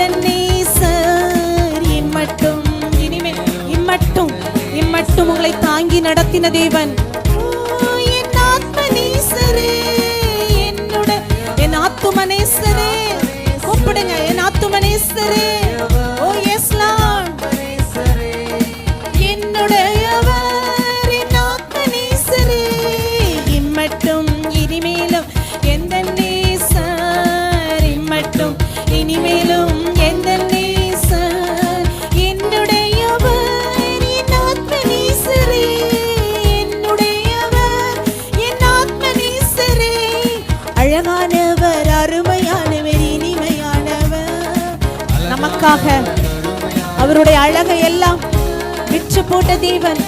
எந்த நேசர் இம்மட்டும் இனிமேல் இம்மட்டும் இம்மட்டும் உங்களை தாங்கி நடத்தின தேவன். என் ஆத்ம நேசரே, என்னோட என் ஆத்தும நேசரே, கூப்பிடுங்க என் ஆத்தும நேசரே. ஓ எஸ் லார்ட், என்னுடையவர் என் ஆத்ம நேசரே, இம்மட்டும் இனிமேலும் எந்த நேசர் இம்மட்டும் இனிமேலும் எந்த நேசர் என்னுடையவர் என் ஆத்ம நேசரே, என்னுடையவர் என் ஆத்ம நேசரே. அழகானவர், அருமையானவர், இனிமையானவர். நமக்காக அவருடைய அழகை எல்லாம் விற்று போட்ட தேவன்,